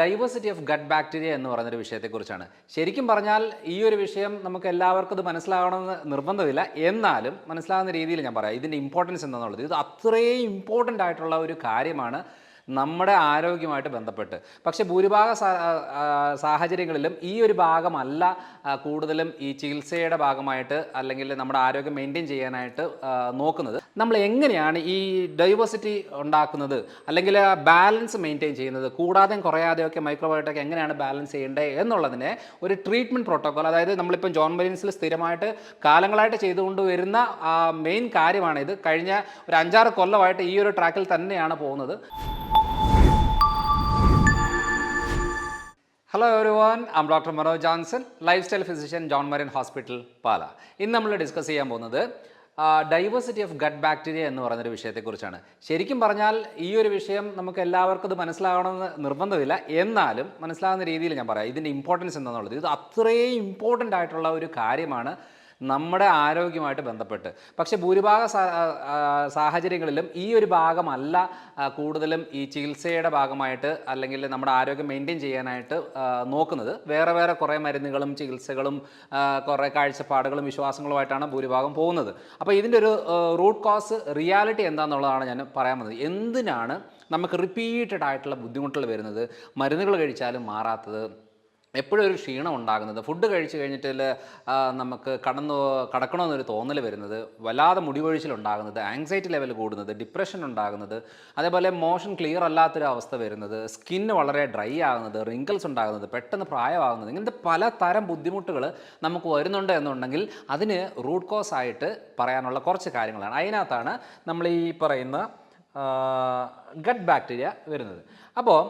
Diversity of gut bacteria എന്ന് പറയുന്നൊരു വിഷയത്തെക്കുറിച്ചാണ്. ശരിക്കും പറഞ്ഞാൽ ഈ ഒരു വിഷയം നമുക്ക് എല്ലാവർക്കും ഇത് മനസ്സിലാകണമെന്ന് നിർബന്ധമില്ല. എന്നാലും മനസ്സിലാകുന്ന രീതിയിൽ ഞാൻ പറയാം ഇതിൻ്റെ ഇമ്പോർട്ടൻസ് എന്താണെന്നുള്ളത്. ഇത് അത്രയും ഇമ്പോർട്ടൻ്റ് ആയിട്ടുള്ള ഒരു കാര്യമാണ് നമ്മുടെ ആരോഗ്യമായിട്ട് ബന്ധപ്പെട്ട്. പക്ഷേ ഭൂരിഭാഗ സാഹചര്യങ്ങളിലും ഈ ഒരു ഭാഗമല്ല കൂടുതലും ഈ ചികിത്സയുടെ ഭാഗമായിട്ട് അല്ലെങ്കിൽ നമ്മുടെ ആരോഗ്യം മെയിൻറ്റെയിൻ ചെയ്യാനായിട്ട് നോക്കുന്നത്. നമ്മൾ എങ്ങനെയാണ് ഈ ഡൈവേഴ്സിറ്റി ഉണ്ടാക്കുന്നത് അല്ലെങ്കിൽ ബാലൻസ് മെയിൻറ്റെയിൻ ചെയ്യുന്നത്, കൂടാതെയും കുറയാതെയൊക്കെ മൈക്രോബയോട്ടൊക്കെ എങ്ങനെയാണ് ബാലൻസ് ചെയ്യേണ്ടത് എന്നുള്ളതിനെ ഒരു ട്രീറ്റ്മെൻറ്റ് പ്രോട്ടോക്കോൾ, അതായത് നമ്മളിപ്പം ജോൺ മരീൻസിൽ സ്ഥിരമായിട്ട് കാലങ്ങളായിട്ട് ചെയ്തുകൊണ്ട് വരുന്ന മെയിൻ കാര്യമാണ് ഇത്. കഴിഞ്ഞ ഒരു 5-6 കൊല്ലമായിട്ട് ഈ ഒരു ട്രാക്കിൽ തന്നെയാണ് പോകുന്നത്. Hello everyone, I am doctor Manoj Johnson, lifestyle physician, John Marine hospital, Pala. ഇന്ന് നമ്മൾ ഡിസ്കസ് ചെയ്യാൻ പോകുന്നത് ഡൈവേഴ്സിറ്റി ഓഫ് ഗട്ട് ബാക്ടീരിയ എന്ന് പറയുന്നൊരു വിഷയത്തെക്കുറിച്ചാണ്. ശരിക്കും പറഞ്ഞാൽ ഈ ഒരു വിഷയം നമുക്ക് എല്ലാവർക്കും ഇത് മനസ്സിലാകണമെന്ന് നിർബന്ധമില്ല. എന്നാലും മനസ്സിലാകുന്ന രീതിയിൽ ഞാൻ പറയാം ഇതിൻ്റെ ഇമ്പോർട്ടൻസ് എന്താണെന്നുള്ളത്. ഇത് അത്രയും ഇമ്പോർട്ടൻ്റ് ആയിട്ടുള്ള ഒരു കാര്യമാണ് നമ്മുടെ ആരോഗ്യമായിട്ട് ബന്ധപ്പെട്ട്. പക്ഷേ ഭൂരിഭാഗ സാഹചര്യങ്ങളിലും ഈ ഒരു ഭാഗമല്ല കൂടുതലും ഈ ചികിത്സയുടെ ഭാഗമായിട്ട് അല്ലെങ്കിൽ നമ്മുടെ ആരോഗ്യം മെയിൻറ്റെയിൻ ചെയ്യാനായിട്ട് നോക്കുന്നത്. വേറെ കുറേ മരുന്നുകളും ചികിത്സകളും കുറേ കാഴ്ചപ്പാടുകളും വിശ്വാസങ്ങളുമായിട്ടാണ് ഭൂരിഭാഗം പോകുന്നത്. അപ്പോൾ ഇതിൻ്റെ ഒരു റൂട്ട് കോസ് റിയാലിറ്റി എന്താണെന്നുള്ളതാണ് ഞാൻ പറയാൻ വന്നത്. എന്തിനാണ് നമുക്ക് റിപ്പീറ്റഡ് ആയിട്ടുള്ള ബുദ്ധിമുട്ടുകൾ വരുന്നത്, മരുന്നുകൾ കഴിച്ചാലും മാറാത്തത്, എപ്പോഴും ഒരു ക്ഷീണം ഉണ്ടാകുന്നത്, ഫുഡ് കഴിച്ച് കഴിഞ്ഞിട്ട് നമുക്ക് കടക്കണമെന്നൊരു തോന്നൽ വരുന്നത്, വല്ലാതെ മുടികൊഴിച്ചിലുണ്ടാകുന്നത്, ആങ്സൈറ്റി ലെവൽ കൂടുന്നത്, ഡിപ്രഷൻ ഉണ്ടാകുന്നത്, അതേപോലെ മോഷൻ ക്ലിയർ അല്ലാത്തൊരു അവസ്ഥ വരുന്നത്, സ്കിന്ന് വളരെ ഡ്രൈ ആകുന്നത്, റിങ്കിൾസ് ഉണ്ടാകുന്നത്, പെട്ടെന്ന് പ്രായമാകുന്നത്, ഇങ്ങനത്തെ പലതരം ബുദ്ധിമുട്ടുകൾ നമുക്ക് വരുന്നുണ്ട് എന്നുണ്ടെങ്കിൽ അതിന് റൂട്ട് കോസ് ആയിട്ട് പറയാനുള്ള കുറച്ച് കാര്യങ്ങളാണ്. അതിനകത്താണ് നമ്മൾ ഈ പറയുന്ന ഗട്ട് ബാക്ടീരിയ വരുന്നത്. അപ്പോൾ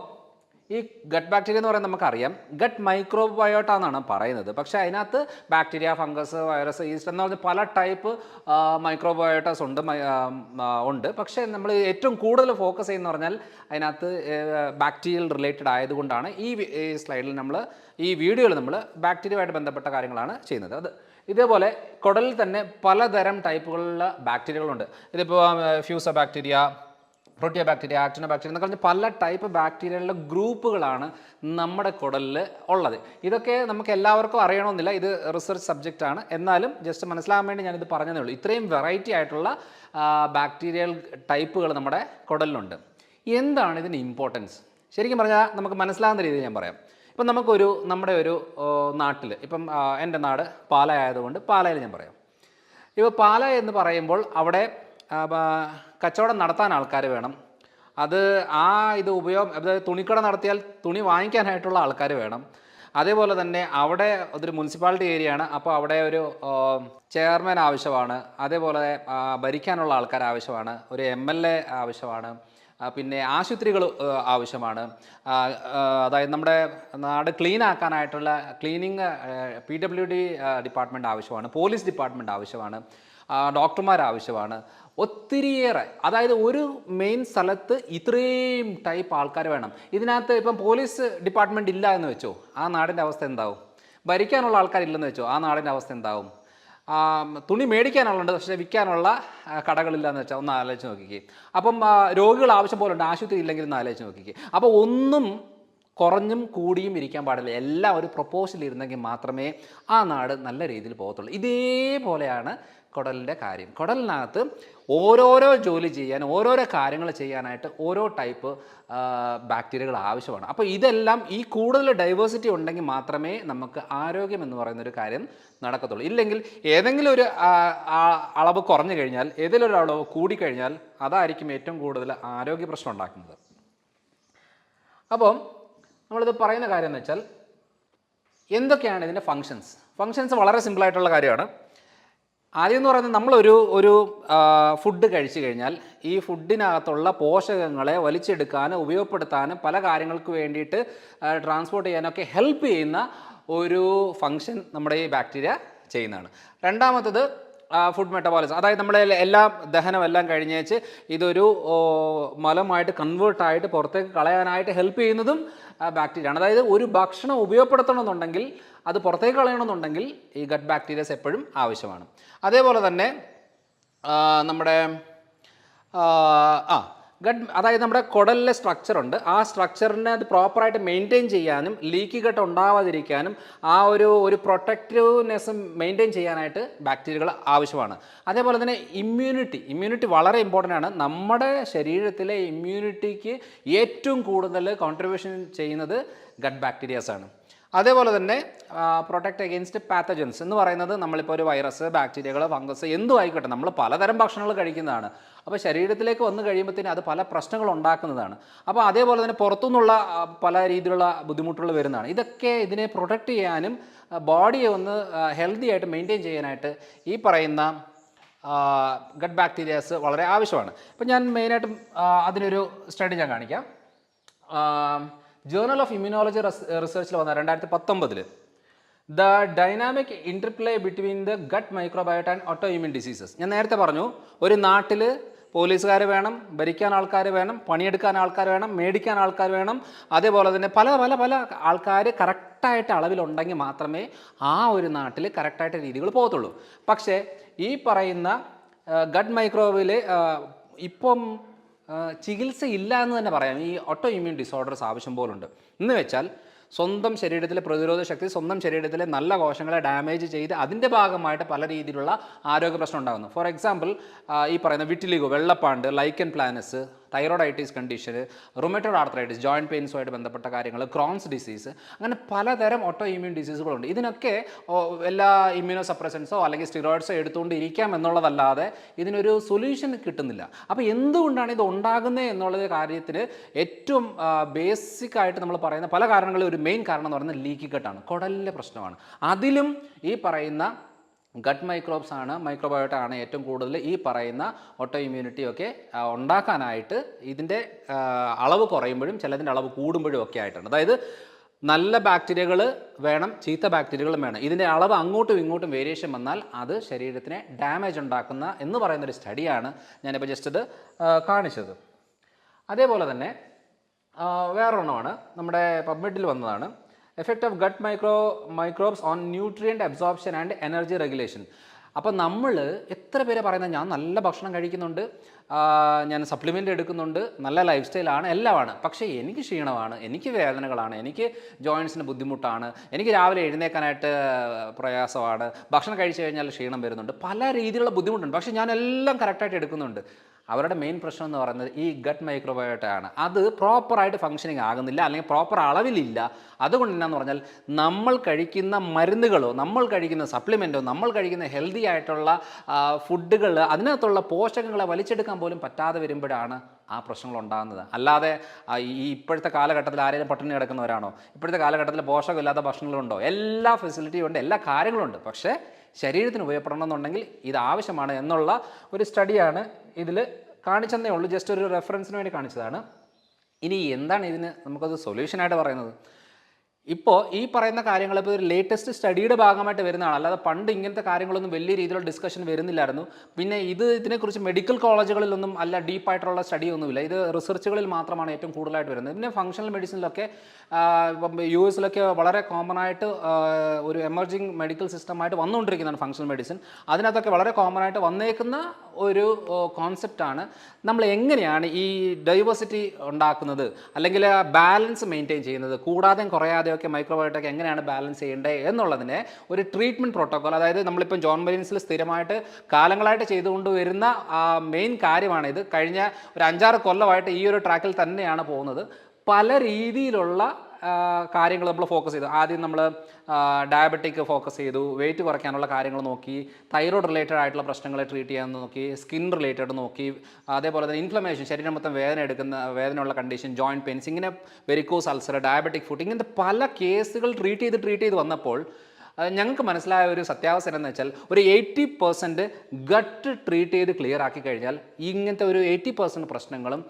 ഈ ഗട്ട് ബാക്ടീരിയ എന്ന് പറയുന്നത് നമുക്കറിയാം ഗട്ട് മൈക്രോബയോട്ട എന്നാണ് പറയുന്നത്. പക്ഷേ അതിനകത്ത് ബാക്ടീരിയ, ഫംഗസ്, വൈറസ്, ഈസ്റ്റ് എന്ന് പറഞ്ഞ പല ടൈപ്പ് മൈക്രോബയോട്ടാസ് ഉണ്ട്. പക്ഷേ നമ്മൾ ഏറ്റവും കൂടുതൽ ഫോക്കസ് ചെയ്യുന്ന പറഞ്ഞാൽ അതിനകത്ത് ബാക്ടീരിയൽ റിലേറ്റഡ് ആയതുകൊണ്ടാണ് ഈ സ്ലൈഡിൽ നമ്മൾ ഈ വീഡിയോയിൽ നമ്മൾ ബാക്ടീരിയയുമായിട്ട് ബന്ധപ്പെട്ട കാര്യങ്ങളാണ് ചെയ്യുന്നത്. അത് ഇതേപോലെ കുടലിൽ തന്നെ പലതരം ടൈപ്പുകളിലുള്ള ബാക്ടീരിയകളുണ്ട്. ഇതിപ്പോൾ ഫ്യൂസ ബാക്ടീരിയ, പ്രോട്ടിയ ബാക്ടീരിയ, ആക്ടിനോ ബാക്ടീരിയ എന്നൊക്കെ പറഞ്ഞാൽ പല ടൈപ്പ് ബാക്ടീരിയകളുടെ ഗ്രൂപ്പുകളാണ് നമ്മുടെ കുടലിൽ ഉള്ളത്. ഇതൊക്കെ നമുക്ക് എല്ലാവർക്കും അറിയണമെന്നില്ല, ഇത് റിസർച്ച് സബ്ജക്റ്റാണ്. എന്നാലും ജസ്റ്റ് മനസ്സിലാകാൻ വേണ്ടി ഞാനിത് പറഞ്ഞതേ ഉള്ളൂ. ഇത്രയും വെറൈറ്റി ആയിട്ടുള്ള ബാക്ടീരിയൽ ടൈപ്പുകൾ നമ്മുടെ കുടലിലുണ്ട്. എന്താണ് ഇതിൻ്റെ ഇമ്പോർട്ടൻസ്? ശരിക്കും പറഞ്ഞാൽ നമുക്ക് മനസ്സിലാകുന്ന രീതിയിൽ ഞാൻ പറയാം. ഇപ്പം നമ്മുടെ ഒരു നാട്ടിൽ, ഇപ്പം എൻ്റെ നാട് പാല ആയതുകൊണ്ട് പാലയിൽ ഞാൻ പറയാം. ഇപ്പോൾ പാല എന്ന് പറയുമ്പോൾ അവിടെ കച്ചവടം നടത്താൻ ആൾക്കാർ വേണം. അത് അതായത് തുണിക്കട നടത്തിയാൽ തുണി വാങ്ങിക്കാനായിട്ടുള്ള ആൾക്കാർ വേണം. അതേപോലെ തന്നെ അവിടെ അതൊരു മുനിസിപ്പാലിറ്റി ഏരിയയാണ്. അപ്പോൾ അവിടെ ഒരു ചെയർമാൻ ആവശ്യമാണ്. അതേപോലെ ഭരിക്കാനുള്ള ആൾക്കാർ ആവശ്യമാണ്. ഒരു MLA ആവശ്യമാണ്. പിന്നെ ആശുപത്രികൾ ആവശ്യമാണ്. അതായത് നമ്മുടെ നാട് ക്ലീൻ ആക്കാനായിട്ടുള്ള ക്ലീനിങ് PWD ഡിപ്പാർട്ട്മെൻറ്റ് ആവശ്യമാണ്. പോലീസ് ഡിപ്പാർട്ട്മെൻറ്റ് ആവശ്യമാണ്. ഡോക്ടർമാർ ആവശ്യമാണ്. ഒത്തിരിയേറെ, അതായത് ഒരു മെയിൻ സ്ഥലത്ത് ഇത്രയും ടൈപ്പ് ആൾക്കാർ വേണം. ഇതിനകത്ത് ഇപ്പം പോലീസ് ഡിപ്പാർട്ട്മെൻറ്റ് ഇല്ല എന്ന് വെച്ചോ, ആ നാടിൻ്റെ അവസ്ഥ എന്താവും? ഭരിക്കാനുള്ള ആൾക്കാരില്ലെന്ന് വെച്ചോ, ആ നാടിൻ്റെ അവസ്ഥ എന്താവും? തുണി മേടിക്കാനുള്ളത് പക്ഷേ വിൽക്കാനുള്ള കടകളില്ലാന്ന് വെച്ചാൽ ഒന്ന് ആലോചിച്ച് നോക്കിക്കേ. അപ്പം രോഗികൾ ആവശ്യം പോലെ ഉണ്ട്, ആശുപത്രി ഇല്ലെങ്കിൽ ഒന്ന് ആലോചിച്ച് നോക്കിക്കേ. അപ്പോൾ ഒന്നും കുറഞ്ഞും കൂടിയും ഇരിക്കാൻ പാടില്ല. എല്ലാം ഒരു പ്രൊപ്പോസൽ ഇരുന്നെങ്കിൽ മാത്രമേ ആ നാട് നല്ല രീതിയിൽ പോകത്തുള്ളൂ. ഇതേപോലെയാണ് കുടലിൻ്റെ കാര്യം. കുടലിനകത്ത് ഓരോരോ ജോലി ചെയ്യാൻ, ഓരോരോ കാര്യങ്ങൾ ചെയ്യാനായിട്ട് ഓരോ ടൈപ്പ് ബാക്ടീരിയകൾ ആവശ്യമാണ്. അപ്പോൾ ഇതെല്ലാം ഈ കൂടുതൽ ഡൈവേഴ്സിറ്റി ഉണ്ടെങ്കിൽ മാത്രമേ നമുക്ക് ആരോഗ്യം എന്ന് പറയുന്നൊരു കാര്യം നടക്കത്തുള്ളൂ. ഇല്ലെങ്കിൽ ഏതെങ്കിലും ഒരു അളവ് കുറഞ്ഞു കഴിഞ്ഞാൽ, ഏതെങ്കിലും ഒരു അളവ് കൂടിക്കഴിഞ്ഞാൽ അതായിരിക്കും ഏറ്റവും കൂടുതൽ ആരോഗ്യ പ്രശ്നം ഉണ്ടാക്കുന്നത്. അപ്പോൾ നമ്മളിത് പറയുന്ന കാര്യം എന്ന് വെച്ചാൽ എന്തൊക്കെയാണ് ഇതിൻ്റെ ഫങ്ഷൻസ് വളരെ സിമ്പിളായിട്ടുള്ള കാര്യമാണ്. ആദ്യം എന്ന് പറയുന്നത് നമ്മളൊരു ഫുഡ് കഴിച്ചു കഴിഞ്ഞാൽ ഈ ഫുഡിനകത്തുള്ള പോഷകങ്ങളെ വലിച്ചെടുക്കാനും ഉപയോഗപ്പെടുത്താനും പല കാര്യങ്ങൾക്ക് വേണ്ടിയിട്ട് ട്രാൻസ്പോർട്ട് ചെയ്യാനൊക്കെ ഹെൽപ്പ് ചെയ്യുന്ന ഒരു ഫങ്ഷൻ നമ്മുടെ ഈ ബാക്ടീരിയ ചെയ്യുന്നതാണ്. രണ്ടാമത്തത് ഫുഡ് മെറ്റബോളിസം, അതായത് നമ്മുടെ ദഹനം എല്ലാം കഴിഞ്ഞേച്ച് ഇതൊരു മലമായിട്ട് കൺവേർട്ടായിട്ട് പുറത്തേക്ക് കളയാനായിട്ട് ഹെൽപ്പ് ചെയ്യുന്നതും ബാക്ടീരിയയാണ്. അതായത് ഒരു ഭക്ഷണം ഉപയോഗപ്പെടുത്തണമെന്നുണ്ടെങ്കിൽ, അത് പുറത്തേക്ക് കളയണമെന്നുണ്ടെങ്കിൽ ഈ ഗട്ട് ബാക്ടീരിയസ് എപ്പോഴും ആവശ്യമാണ്. അതേപോലെ തന്നെ നമ്മുടെ അതായത് നമ്മുടെ കുടലിലെ സ്ട്രക്ചറുണ്ട്, ആ സ്ട്രക്ചറിനെ അത് പ്രോപ്പറായിട്ട് മെയിൻറ്റെയിൻ ചെയ്യാനും ലീക്ക് കട്ട് ഉണ്ടാവാതിരിക്കാനും ആ ഒരു പ്രൊട്ടക്റ്റീവ്നെസ് മെയിൻറ്റെയിൻ ചെയ്യാനായിട്ട് ബാക്ടീരിയകൾ ആവശ്യമാണ്. അതേപോലെ തന്നെ ഇമ്മ്യൂണിറ്റി വളരെ ഇമ്പോർട്ടൻ്റ് ആണ്. നമ്മുടെ ശരീരത്തിലെ ഇമ്മ്യൂണിറ്റിക്ക് ഏറ്റവും കൂടുതൽ കോൺട്രിബ്യൂഷൻ ചെയ്യുന്നത് ഗട്ട് ബാക്ടീരിയാസ് ആണ്. അതേപോലെ തന്നെ പ്രൊട്ടക്റ്റ് അഗെയിൻസ്റ്റ് പാത്തജൻസ് എന്ന് പറയുന്നത് നമ്മളിപ്പോൾ ഒരു വൈറസ്, ബാക്ടീരിയകൾ, ഫംഗസ് എന്തും ആയിക്കോട്ടെ, നമ്മൾ പലതരം ഭക്ഷണങ്ങൾ കഴിക്കുന്നതാണ്. അപ്പോൾ ശരീരത്തിലേക്ക് വന്നു കഴിയുമ്പോഴത്തേനും അത് പല പ്രശ്നങ്ങൾ ഉണ്ടാക്കുന്നതാണ്. അപ്പോൾ അതേപോലെ തന്നെ പുറത്തുനിന്നുള്ള പല രീതിയിലുള്ള ബുദ്ധിമുട്ടുകൾ വരുന്നതാണ്. ഇതൊക്കെ ഇതിനെ പ്രൊട്ടക്റ്റ് ചെയ്യാനും ബോഡിയെ ഒന്ന് ഹെൽത്തി ആയിട്ട് മെയിൻറ്റെയിൻ ചെയ്യാനായിട്ട് ഈ പറയുന്ന ഗട്ട് ബാക്ടീരിയാസ് വളരെ ആവശ്യമാണ്. ഇപ്പം ഞാൻ മെയിനായിട്ടും അതിനൊരു സ്റ്റഡി ഞാൻ കാണിക്കാം. ജേർണൽ ഓഫ് ഇമ്മ്യൂണോളജി റിസർച്ചിൽ വന്ന 2019 the dynamic interplay between the gut microbiota and autoimmune diseases. ഞാൻ നേരത്തെ പറഞ്ഞു, ഒരു നാട്ടിൽ പോലീസുകാർ വേണം, ഭരിക്കാൻ ആൾക്കാർ വേണം, പണിയെടുക്കാൻ ആൾക്കാർ വേണം, മേടിക്കാൻ ആൾക്കാർ വേണം. അതേപോലെ തന്നെ പല പല പല ആൾക്കാർ കറക്റ്റായിട്ട് അളവിലുണ്ടെങ്കിൽ മാത്രമേ ആ ഒരു നാട്ടിൽ കറക്റ്റായിട്ട് രീതികൾ പോകത്തുള്ളൂ. പക്ഷേ ഈ പറയുന്ന ഗട്ട് മൈക്രോബിൽ ഇപ്പം ചികിത്സ ഇല്ല എന്ന് തന്നെ പറയാം. ഈ ഓട്ടോ ഇമ്മ്യൂൺ ഡിസോർഡേഴ്സ് ആവശ്യം പോലുണ്ട്. എന്ന് വെച്ചാൽ സ്വന്തം ശരീരത്തിലെ പ്രതിരോധ ശക്തി സ്വന്തം ശരീരത്തിലെ നല്ല കോശങ്ങളെ ഡാമേജ് ചെയ്ത് അതിൻ്റെ ഭാഗമായിട്ട് പല രീതിയിലുള്ള ആരോഗ്യ പ്രശ്നം ഉണ്ടാകുന്നു. ഫോർ എക്സാമ്പിൾ ഈ പറയുന്ന വിറ്റിലിഗോ, വെള്ളപ്പാണ്ട്, ലൈക്കൻ പ്ലാനസ്, തൈറോയിഡൈറ്റിസ് കണ്ടീഷന്, റുമറ്റോയ്ഡ് ആർത്രൈറ്റിസ്, ജോയിൻറ്റ് പെയിൻസുമായിട്ട് ബന്ധപ്പെട്ട കാര്യങ്ങൾ, ക്രോൺസ് ഡിസീസ്, അങ്ങനെ പലതരം ഓട്ടോ ഇമ്മ്യൂൺ ഡിസീസുകളുണ്ട്. ഇതിനൊക്കെ എല്ലാ ഇമ്മ്യൂണോ സപ്രസൻസോ അല്ലെങ്കിൽ സ്റ്റിറോയിഡ്സോ എടുത്തുകൊണ്ട് ഇരിക്കാം എന്നുള്ളതല്ലാതെ ഇതിനൊരു സൊല്യൂഷൻ കിട്ടുന്നില്ല. അപ്പോൾ എന്തുകൊണ്ടാണ് ഇത് ഉണ്ടാകുന്നത് എന്നുള്ള കാര്യത്തിന് ഏറ്റവും ബേസിക് ആയിട്ട് നമ്മൾ പറയുന്ന പല കാരണങ്ങളും ഒരു മെയിൻ കാരണം എന്ന് പറയുന്നത് ലീക്കി കട്ടാണ്, കുടലിലെ പ്രശ്നമാണ്. അതിലും ഈ പറയുന്ന ഗട്ട് മൈക്രോബയോട്ട ആണ് ഏറ്റവും കൂടുതൽ ഈ പറയുന്ന ഓട്ടോ ഇമ്മ്യൂണിറ്റിയൊക്കെ ഉണ്ടാക്കാനായിട്ട് ഇതിൻ്റെ അളവ് കുറയുമ്പോഴും ചിലതിൻ്റെ അളവ് കൂടുമ്പോഴും ഒക്കെ ആയിട്ടാണ്. അതായത് നല്ല ബാക്ടീരിയകൾ വേണം, ചീത്ത ബാക്ടീരിയകളും വേണം. ഇതിൻ്റെ അളവ് അങ്ങോട്ടും ഇങ്ങോട്ടും വേരിയേഷൻ വന്നാൽ അത് ശരീരത്തിന് ഡാമേജ് ഉണ്ടാക്കുന്ന എന്ന് പറയുന്നൊരു സ്റ്റഡിയാണ് ഞാനിപ്പോൾ ജസ്റ്റ് ഇത് കാണിച്ചത്. അതേപോലെ തന്നെ വേറൊരെണ്ണമാണ് നമ്മുടെ പബ്മെഡിൽ വന്നതാണ്, effect of gut microbes on nutrient absorption and energy regulation. അപ്പോൾ നമ്മൾ എത്ര പേരെ പറയുന്നത് ഞാൻ നല്ല ഭക്ഷണം കഴിക്കുന്നുണ്ട്, ഞാൻ സപ്ലിമെൻ്റ് എടുക്കുന്നുണ്ട്, നല്ല ലൈഫ് സ്റ്റൈലാണ്, എല്ലാമാണ്, പക്ഷേ എനിക്ക് ക്ഷീണമാണ്, എനിക്ക് വേദനകളാണ്, എനിക്ക് ജോയിൻസിന് ബുദ്ധിമുട്ടാണ്, എനിക്ക് രാവിലെ എഴുന്നേക്കാനായിട്ട് പ്രയാസമാണ്, ഭക്ഷണം കഴിച്ചു കഴിഞ്ഞാൽ ക്ഷീണം വരുന്നുണ്ട്, പല രീതിയിലുള്ള ബുദ്ധിമുട്ടുണ്ട്, പക്ഷേ ഞാൻ എല്ലാം കറക്റ്റായിട്ട് എടുക്കുന്നുണ്ട്. അവരുടെ മെയിൻ പ്രശ്നം എന്ന് പറയുന്നത് ഈ ഗട്ട് മൈക്രോബയോട്ട ആണ്. അത് പ്രോപ്പറായിട്ട് ഫങ്ഷനിങ് ആകുന്നില്ല, അല്ലെങ്കിൽ പ്രോപ്പർ അളവിലില്ല. അതുകൊണ്ട് എന്നാന്ന് പറഞ്ഞാൽ നമ്മൾ കഴിക്കുന്ന മരുന്നുകളോ നമ്മൾ കഴിക്കുന്ന സപ്ലിമെൻറ്റോ നമ്മൾ കഴിക്കുന്ന ഹെൽത്തി ആയിട്ടുള്ള ഫുഡുകൾ അതിനകത്തുള്ള പോഷകങ്ങളെ വലിച്ചെടുക്കാൻ പോലും പറ്റാതെ വരുമ്പോഴാണ് ആ പ്രശ്നങ്ങൾ ഉണ്ടാകുന്നത്. അല്ലാതെ ഈ ഇപ്പോഴത്തെ കാലഘട്ടത്തിൽ ആരെങ്കിലും പട്ടിണി കിടക്കുന്നവരാണോ? ഇപ്പോഴത്തെ കാലഘട്ടത്തിൽ പോഷകമില്ലാത്ത ഭക്ഷണങ്ങളുണ്ടോ? എല്ലാ ഫെസിലിറ്റിയും ഉണ്ട്, എല്ലാ കാര്യങ്ങളുണ്ട്. പക്ഷേ ശരീരത്തിന് ഉപയോഗപ്പെടണമെന്നുണ്ടെങ്കിൽ ഇത് ആവശ്യമാണ് എന്നുള്ള ഒരു സ്റ്റഡിയാണ് ഇതിൽ കാണിച്ചെന്നേ ഉള്ളൂ. ജസ്റ്റ് ഒരു റെഫറൻസിന് വേണ്ടി കാണിച്ചതാണ്. ഇനി എന്താണ് ഇതിന് നമുക്കത് സൊല്യൂഷനായിട്ട് പറയുന്നത്? ഇപ്പോൾ ഈ പറയുന്ന കാര്യങ്ങൾ ഇപ്പോൾ ഒരു ലേറ്റസ്റ്റ് സ്റ്റഡിയുടെ ഭാഗമായിട്ട് വരുന്നതാണ്, അല്ലാതെ പണ്ട് ഇങ്ങനത്തെ കാര്യങ്ങളൊന്നും വലിയ രീതിയിലുള്ള ഡിസ്കഷൻ വരുന്നില്ലായിരുന്നു. പിന്നെ ഇതിനെക്കുറിച്ച് മെഡിക്കൽ കോളേജുകളിലൊന്നും അല്ല ഡീപ്പായിട്ടുള്ള സ്റ്റഡിയൊന്നുമില്ല, ഇത് റിസർച്ചുകളിൽ മാത്രമാണ് ഏറ്റവും കൂടുതലായിട്ട് വരുന്നത്. പിന്നെ ഫങ്ഷണൽ മെഡിസിനിലൊക്കെ ഇപ്പം US വളരെ കോമൺ ആയിട്ട് ഒരു എമർജിങ് മെഡിക്കൽ സിസ്റ്റമായിട്ട് വന്നുകൊണ്ടിരിക്കുന്നതാണ് ഫങ്ഷണൽ മെഡിസിൻ. അതിനകത്തൊക്കെ വളരെ കോമൺ ആയിട്ട് വന്നേക്കുന്ന ഒരു കോൺസെപ്റ്റാണ് നമ്മൾ എങ്ങനെയാണ് ഈ ഡൈവേഴ്സിറ്റി ഉണ്ടാക്കുന്നത്, അല്ലെങ്കിൽ ബാലൻസ് മെയിൻറ്റെയിൻ ചെയ്യുന്നത്, കൂടാതെയും കുറയാതെയൊക്കെ മൈക്രോബയോട്ടൊക്കെ എങ്ങനെയാണ് ബാലൻസ് ചെയ്യേണ്ടത് എന്നുള്ളതിനെ ഒരു ട്രീറ്റ്മെൻറ്റ് പ്രോട്ടോക്കോൾ, അതായത് നമ്മളിപ്പം ജോൺ മരീൻസിൽ സ്ഥിരമായിട്ട് കാലങ്ങളായിട്ട് ചെയ്തുകൊണ്ട് വരുന്ന മെയിൻ കാര്യമാണിത്. കഴിഞ്ഞ ഒരു 5-6 കൊല്ലമായിട്ട് ഈ ഒരു ട്രാക്കിൽ തന്നെയാണ് പോകുന്നത്. പല രീതിയിലുള്ള കാര്യങ്ങൾ നമ്മൾ ഫോക്കസ് ചെയ്തു. ആദ്യം നമ്മൾ ഡയബറ്റിക് ഫോക്കസ് ചെയ്തു, വെയിറ്റ് കുറയ്ക്കാനുള്ള കാര്യങ്ങൾ നോക്കി, തൈറോയ്ഡ് റിലേറ്റഡ് ആയിട്ടുള്ള പ്രശ്നങ്ങളെ ട്രീറ്റ് ചെയ്യാൻ നോക്കി, സ്കിൻ റിലേറ്റഡ് നോക്കി, അതേപോലെ തന്നെ ഇൻഫ്ലമേഷൻ, ശരീരം മൊത്തം വേദനയുള്ള കണ്ടീഷൻ, ജോയിൻറ്റ് പെയിൻസ്, ഇങ്ങനെ വെരിക്കോസ് അൾസർ, ഡയബറ്റിക് ഫുഡ്, ഇങ്ങനത്തെ പല കേസുകൾ ട്രീറ്റ് ചെയ്ത് വന്നപ്പോൾ ഞങ്ങൾക്ക് മനസ്സിലായ ഒരു സത്യാവസ്ഥ എന്ന് വെച്ചാൽ ഒരു 80% ഗട്ട് ട്രീറ്റ് ചെയ്ത് ക്ലിയർ ആക്കി കഴിഞ്ഞാൽ ഇങ്ങനത്തെ ഒരു 80% പ്രശ്നങ്ങളും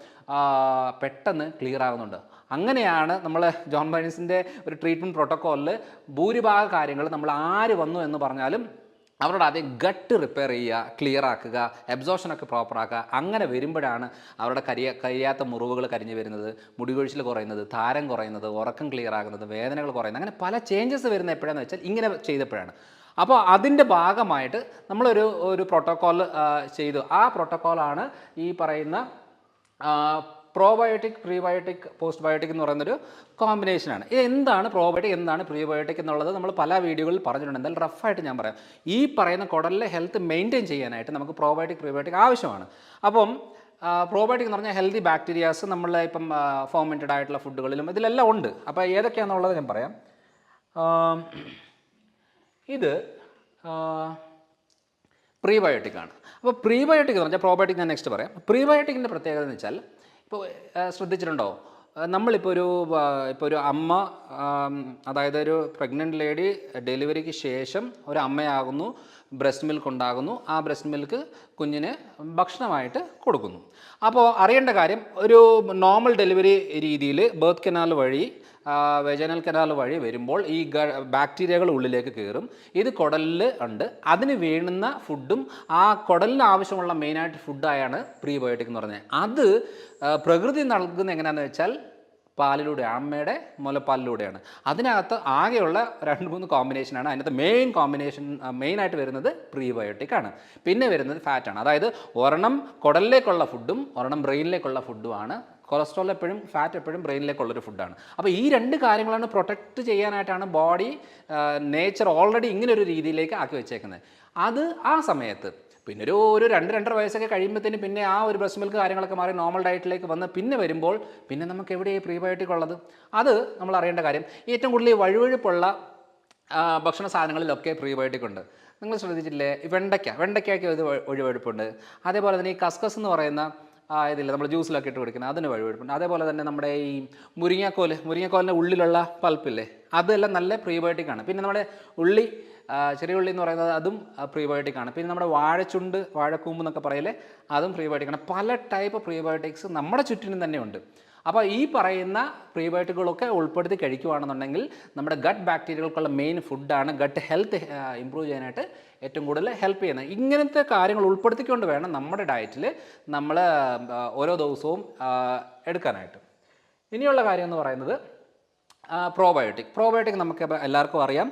പെട്ടെന്ന് ക്ലിയർ ആകുന്നുണ്ട്. അങ്ങനെയാണ് നമ്മൾ ജോൺ മരീൻസിൻ്റെ ഒരു ട്രീറ്റ്മെൻറ്റ് പ്രോട്ടോക്കോളിൽ ഭൂരിഭാഗ കാര്യങ്ങൾ നമ്മൾ ആര് വന്നു എന്ന് പറഞ്ഞാലും അവരോട് ആദ്യം ഗട്ട് റിപ്പയർ ചെയ്യുക, ക്ലിയർ ആക്കുക, അബ്സോർപ്ഷനൊക്കെ പ്രോപ്പറാക്കുക. അങ്ങനെ വരുമ്പോഴാണ് അവരുടെ കരിയാത്ത മുറിവുകൾ കരിഞ്ഞു വരുന്നത്, മുടികൊഴിച്ചിൽ കുറയുന്നത്, താരം കുറയുന്നത്, ഉറക്കം ക്ലിയർ ആകുന്നത്, വേദനകൾ കുറയുന്നത്, അങ്ങനെ പല ചേഞ്ചസ് വരുന്നത് എപ്പോഴാണെന്ന് വെച്ചാൽ ഇങ്ങനെ ചെയ്തപ്പോഴാണ്. അപ്പോൾ അതിൻ്റെ ഭാഗമായിട്ട് നമ്മളൊരു പ്രോട്ടോക്കോൾ ചെയ്തു. ആ പ്രോട്ടോക്കോളാണ് ഈ പറയുന്ന പ്രോബയോട്ടിക്, പ്രീബയോട്ടിക്, പോസ്റ്റ് ബയോട്ടിക് എന്ന് പറയുന്നൊരു കോമ്പിനേഷനാണ്. ഇത് എന്താണ് പ്രോബയോട്ടിക്, എന്താണ് പ്രീബയോട്ടിക് എന്നുള്ളത് നമ്മൾ പല വീഡിയോകളിൽ പറഞ്ഞിട്ടുണ്ട്. എന്തായാലും റഫായിട്ട് ഞാൻ പറയാം. ഈ പറയുന്ന കുടലിലെ ഹെൽത്ത് മെയിൻറ്റെയിൻ ചെയ്യാനായിട്ട് നമുക്ക് പ്രോബയോട്ടിക്, പ്രീബയോട്ടിക് ആവശ്യമാണ്. അപ്പം പ്രോബയോട്ടിക് എന്ന് പറഞ്ഞാൽ ഹെൽത്തി ബാക്ടീരിയാസ് നമ്മളെ ഇപ്പം ഫെർമെൻറ്റഡ് ആയിട്ടുള്ള ഫുഡുകളിലും ഇതിലെല്ലാം ഉണ്ട്. അപ്പോൾ ഏതൊക്കെയാണെന്നുള്ളത് ഞാൻ പറയാം. ഇത് പ്രീബയോട്ടിക് ആണ്. അപ്പോൾ പ്രീബയോട്ടിക് എന്ന് പറഞ്ഞാൽ, പ്രോബയോട്ടിക് ഞാൻ നെക്സ്റ്റ് പറയാം. പ്രീബയോട്ടിക്കിൻ്റെ പ്രത്യേകത എന്ന് വെച്ചാൽ, ഇപ്പോൾ ശ്രദ്ധിച്ചിട്ടുണ്ടോ, നമ്മളിപ്പോൾ ഒരു അമ്മ, അതായത് ഒരു പ്രഗ്നൻ്റ് ലേഡി ഡെലിവറിക്ക് ശേഷം ഒരു അമ്മയാകുന്നു, ബ്രസ്റ്റ് മിൽക്ക് ഉണ്ടാകുന്നു. ആ ബ്രസ്റ്റ് മിൽക്ക് കുഞ്ഞിന് ഭക്ഷണമായിട്ട് കൊടുക്കുന്നു. അപ്പോൾ അറിയേണ്ട കാര്യം, ഒരു നോർമൽ ഡെലിവറി രീതിയിൽ ബർത്ത് കനാൽ വഴി, വെജനൽ കനാൽ വഴി വരുമ്പോൾ ഈ ബാക്ടീരിയകൾ ഉള്ളിലേക്ക് കയറും. ഇത് കുടലിൽ ഉണ്ട്. അതിന് വേണ്ടുന്ന ഫുഡും ആ കുടലിന് ആവശ്യമുള്ള മെയിനായിട്ട് ഫുഡായാണ് പ്രീബയോട്ടിക് എന്ന് പറഞ്ഞത്. അത് പ്രകൃതി നൽകുന്നത് എങ്ങനെയാണെന്ന് വെച്ചാൽ പാലിലൂടെ, അമ്മയുടെ മുലപ്പാലിലൂടെയാണ്. അതിനകത്ത് ആകെയുള്ള 2-3 കോമ്പിനേഷനാണ്. അതിനകത്ത് മെയിനായിട്ട് വരുന്നത് പ്രീബയോട്ടിക് ആണ്. പിന്നെ വരുന്നത് ഫാറ്റാണ്. അതായത് ഒരെണ്ണം കുടലിലേക്കുള്ള ഫുഡും ഒരെണ്ണം ബ്രെയിനിലേക്കുള്ള ഫുഡുമാണ്. കൊളസ്ട്രോൾ എപ്പോഴും, ഫാറ്റ് എപ്പോഴും ബ്രെയിനിലേക്കുള്ളൊരു ഫുഡാണ്. അപ്പോൾ ഈ 2 കാര്യങ്ങളാണ് പ്രൊട്ടക്റ്റ് ചെയ്യാനായിട്ടാണ് ബോഡി, നേച്ചർ ഓൾറെഡി ഇങ്ങനൊരു രീതിയിലേക്ക് ആക്കി വെച്ചേക്കുന്നത്. അത് ആ സമയത്ത് പിന്നെ ഒരു 2-2.5 വയസ്സൊക്കെ കഴിയുമ്പോഴത്തേന് പിന്നെ ആ ഒരു ബ്രസ്റ്റ് മിൽക്ക് കാര്യങ്ങളൊക്കെ മാറി നോർമൽ ഡയറ്റിലേക്ക് വന്ന് പിന്നെ വരുമ്പോൾ പിന്നെ നമുക്ക് എവിടെയാണ് പ്രീബയോട്ടിക് ഉള്ളത്? അത് നമ്മൾ അറിയേണ്ട കാര്യം, ഏറ്റവും കൂടുതൽ ഈ വഴുവഴുപ്പുള്ള ഭക്ഷണ സാധനങ്ങളിലൊക്കെ പ്രീബയോട്ടിക് ഉണ്ട്. നിങ്ങൾ ശ്രദ്ധിച്ചിട്ടില്ലേ? വെണ്ടയ്ക്കൊക്കെ ഇത് വഴുവഴുപ്പുണ്ട്. അതേപോലെ തന്നെ ഈ കസ്കസ് എന്ന് പറയുന്ന ഇതില്ല, നമ്മൾ ജ്യൂസിലൊക്കെ ഇട്ട് കുടിക്കുന്നത്, അതിന് വഴുവഴുപ്പുണ്ട്. അതേപോലെ തന്നെ നമ്മുടെ ഈ മുരിങ്ങക്കോലിൻ്റെ ഉള്ളിലുള്ള പൾപ്പില്ലേ, അതെല്ലാം നല്ല പ്രീബയോട്ടിക് ആണ്. പിന്നെ നമ്മുടെ ചെറിയ ഉള്ളി എന്ന് പറയുന്നത് അതും പ്രീബയോട്ടിക് ആണ്. പിന്നെ നമ്മുടെ വാഴക്കൂമ്പ് എന്നൊക്കെ പറയല്ലേ, അതും പ്രീബയോട്ടിക് ആണ്. പല ടൈപ്പ് പ്രീബയോട്ടിക്സ് നമ്മുടെ ചുറ്റിനും തന്നെ ഉണ്ട്. അപ്പോൾ ഈ പറയുന്ന പ്രീബയോട്ടിക്കുകളൊക്കെ ഉൾപ്പെടുത്തി കഴിക്കുകയാണെന്നുണ്ടെങ്കിൽ നമ്മുടെ ഗട്ട് ബാക്ടീരിയകൾക്കുള്ള മെയിൻ ഫുഡാണ്. ഗട്ട് ഹെൽത്ത് ഇമ്പ്രൂവ് ചെയ്യാനായിട്ട് ഏറ്റവും കൂടുതൽ ഹെൽപ്പ് ചെയ്യുന്നത്. ഇങ്ങനത്തെ കാര്യങ്ങൾ ഉൾപ്പെടുത്തിക്കൊണ്ട് വേണം നമ്മുടെ ഡയറ്റിൽ നമ്മൾ ഓരോ ദിവസവും എടുക്കാനായിട്ട്. ഇനിയുള്ള കാര്യം എന്ന് പറയുന്നത് പ്രോബയോട്ടിക് നമുക്ക് എല്ലാവർക്കും അറിയാം.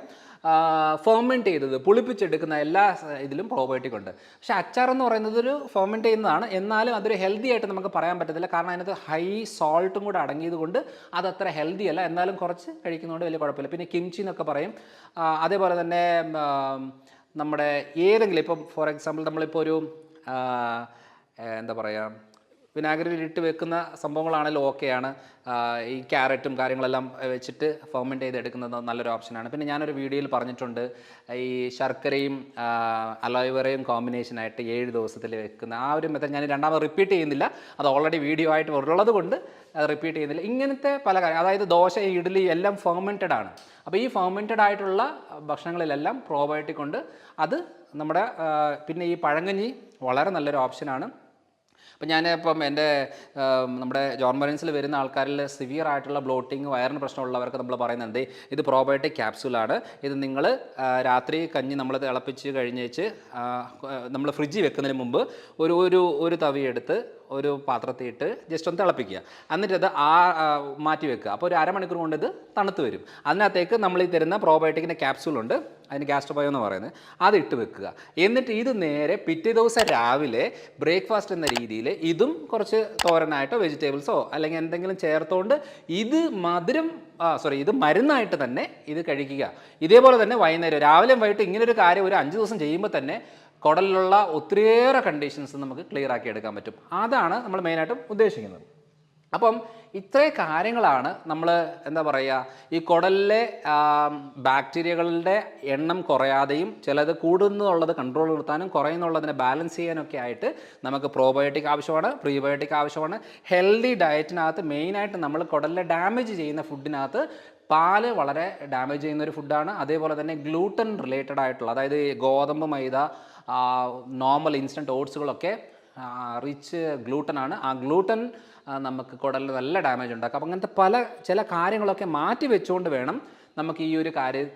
ഫെർമെൻറ്റ് ചെയ്തത്, പുളിപ്പിച്ചെടുക്കുന്ന എല്ലാ ഇതിലും പ്രോബയോട്ടിക് ഉണ്ട്. പക്ഷേ അച്ചാർ എന്ന് പറയുന്നത് ഒരു ഫെർമെൻറ്റ് ചെയ്യുന്നതാണ്. എന്നാലും അതൊരു ഹെൽത്തി ആയിട്ട് നമുക്ക് പറയാൻ പറ്റത്തില്ല. കാരണം അതിനകത്ത് ഹൈ സോൾട്ടും കൂടെ അടങ്ങിയത് കൊണ്ട് അതത്ര ഹെൽത്തി അല്ല. എന്നാലും കുറച്ച് കഴിക്കുന്നതുകൊണ്ട് വലിയ കുഴപ്പമില്ല. പിന്നെ കിംചി എന്നൊക്കെ പറയും. അതേപോലെ തന്നെ നമ്മുടെ ഏതെങ്കിലും, ഇപ്പം ഫോർ എക്സാമ്പിൾ നമ്മളിപ്പോൾ ഒരു എന്താ പറയുക, വിനാഗിരിയിൽ ഇട്ട് വെക്കുന്ന സംഭവങ്ങളാണെങ്കിലും ഓക്കെയാണ്. ഈ ക്യാരറ്റും കാര്യങ്ങളെല്ലാം വെച്ചിട്ട് ഫെർമെൻറ്റ് ചെയ്തെടുക്കുന്നത് നല്ലൊരു ഓപ്ഷനാണ്. പിന്നെ ഞാനൊരു വീഡിയോയിൽ പറഞ്ഞിട്ടുണ്ട്, ഈ ശർക്കരയും അലോവേറയും കോമ്പിനേഷനായിട്ട് 7 ദിവസത്തിൽ വെക്കുന്ന ആ ഒരു മെത്തേഡ് ഞാൻ രണ്ടാമത് റിപ്പീറ്റ് ചെയ്യുന്നില്ല. അത് ഓൾറെഡി വീഡിയോ ആയിട്ട് ഉള്ളത് കൊണ്ട് റിപ്പീറ്റ് ചെയ്യുന്നില്ല. ഇങ്ങനത്തെ പല കാര്യം, അതായത് ദോശ, ഇഡ്ഡലി എല്ലാം ഫെർമെൻറ്റഡ് ആണ്. അപ്പോൾ ഈ ഫെർമെൻറ്റഡ് ആയിട്ടുള്ള ഭക്ഷണങ്ങളിലെല്ലാം പ്രോബയോട്ടിക് ഉണ്ട്. അത് നമ്മുടെ പിന്നെ ഈ പഴങ്കഞ്ഞി വളരെ നല്ലൊരു ഓപ്ഷനാണ്. അപ്പം ഞാനിപ്പം നമ്മുടെ ജോൺ മറീൻസിൽ വരുന്ന ആൾക്കാരിൽ സിവിയർ ആയിട്ടുള്ള ബ്ലോട്ടിങ്, വയറിന് പ്രശ്നമുള്ളവർക്ക് നമ്മൾ പറയുന്നത് ഇത് പ്രോബയോട്ടിക് ക്യാപ്സൂളാണ്. ഇത് നിങ്ങൾ രാത്രി കഞ്ഞി നമ്മൾ തിളപ്പിച്ച് കഴിഞ്ഞേച്ച് നമ്മൾ ഫ്രിഡ്ജിൽ വെക്കുന്നതിന് മുമ്പ് ഒരു തവി എടുത്ത് ഒരു പാത്രത്തിൽ ഇട്ട് ജസ്റ്റ് ഒന്ന് തിളപ്പിക്കുക. എന്നിട്ടത് മാറ്റി വെക്കുക. അപ്പോൾ ഒരു അരമണിക്കൂർ കൊണ്ട് ഇത് തണുത്ത് വരും. അതിനകത്തേക്ക് നമ്മൾ ഈ തരുന്ന പ്രോബയോട്ടിക്കിൻ്റെ ക്യാപ്സൂളുണ്ട്, അതിന് ഗാസ്ട്രോബയോ എന്ന് പറയുന്നത്, അതിട്ട് വെക്കുക. എന്നിട്ട് ഇത് നേരെ പിറ്റേ ദിവസം രാവിലെ ബ്രേക്ക്ഫാസ്റ്റ് എന്ന രീതിയിൽ ഇതും കുറച്ച് തോരനായിട്ടോ വെജിറ്റബിൾസോ അല്ലെങ്കിൽ എന്തെങ്കിലും ചേർത്തുകൊണ്ട് ഇത് ഇത് മരുന്നായിട്ട് തന്നെ ഇത് കഴിക്കുക. ഇതേപോലെ തന്നെ വൈകുന്നേരം, രാവിലെയും വൈകിട്ട് ഇങ്ങനൊരു കാര്യം ഒരു 5 ദിവസം ചെയ്യുമ്പോൾ തന്നെ കുടലിലുള്ള ഒത്തിരിയേറെ കണ്ടീഷൻസ് നമുക്ക് ക്ലിയർ ആക്കി എടുക്കാൻ പറ്റും. അതാണ് നമ്മൾ മെയിനായിട്ടും ഉദ്ദേശിക്കുന്നത്. അപ്പം ഇത്രയും കാര്യങ്ങളാണ് നമ്മൾ എന്താ പറയുക, ഈ കുടലിലെ ബാക്ടീരിയകളുടെ എണ്ണം കുറയാതെയും ചിലത് കൂടുന്നുള്ളത് കൺട്രോൾ നിർത്താനും കുറയുന്നുള്ളതിനെ ബാലൻസ് ചെയ്യാനൊക്കെ ആയിട്ട് നമുക്ക് പ്രോബയോട്ടിക് ആവശ്യമാണ്, പ്രീബയോട്ടിക് ആവശ്യമാണ്. ഹെൽത്തി ഡയറ്റിനകത്ത് മെയിനായിട്ട് നമ്മൾ കുടലിലെ ഡാമേജ് ചെയ്യുന്ന ഫുഡിനകത്ത് പാല് വളരെ ഡാമേജ് ചെയ്യുന്നൊരു ഫുഡാണ്. അതേപോലെ തന്നെ ഗ്ലൂട്ടൻ റിലേറ്റഡ് ആയിട്ടുള്ള, അതായത് ഗോതമ്പ്, മൈദ, നോർമൽ ഇൻസ്റ്റൻറ്റ് ഓട്സുകളൊക്കെ റിച്ച് ഗ്ലൂട്ടനാണ്. ആ ഗ്ലൂട്ടൻ നമുക്ക് കുടലിൽ നല്ല ഡാമേജ് ഉണ്ടാക്കും. അപ്പം അങ്ങനത്തെ ചില കാര്യങ്ങളൊക്കെ മാറ്റി വെച്ചുകൊണ്ട് വേണം നമുക്ക് ഈ ഒരു കാര്യം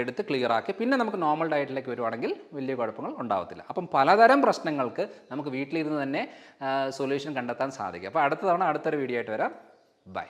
എടുത്ത് ക്ലിയർ ആക്കി പിന്നെ നമുക്ക് നോർമൽ ഡയറ്റിലേക്ക് വരുവാണെങ്കിൽ വലിയ കുഴപ്പങ്ങൾ ഉണ്ടാകത്തില്ല. അപ്പം പലതരം പ്രശ്നങ്ങൾക്ക് നമുക്ക് വീട്ടിലിരുന്ന് തന്നെ സൊല്യൂഷൻ കണ്ടെത്താൻ സാധിക്കും. അപ്പോൾ അടുത്ത തവണ അടുത്തൊരു വീഡിയോ ആയിട്ട് വരാം. ബൈ.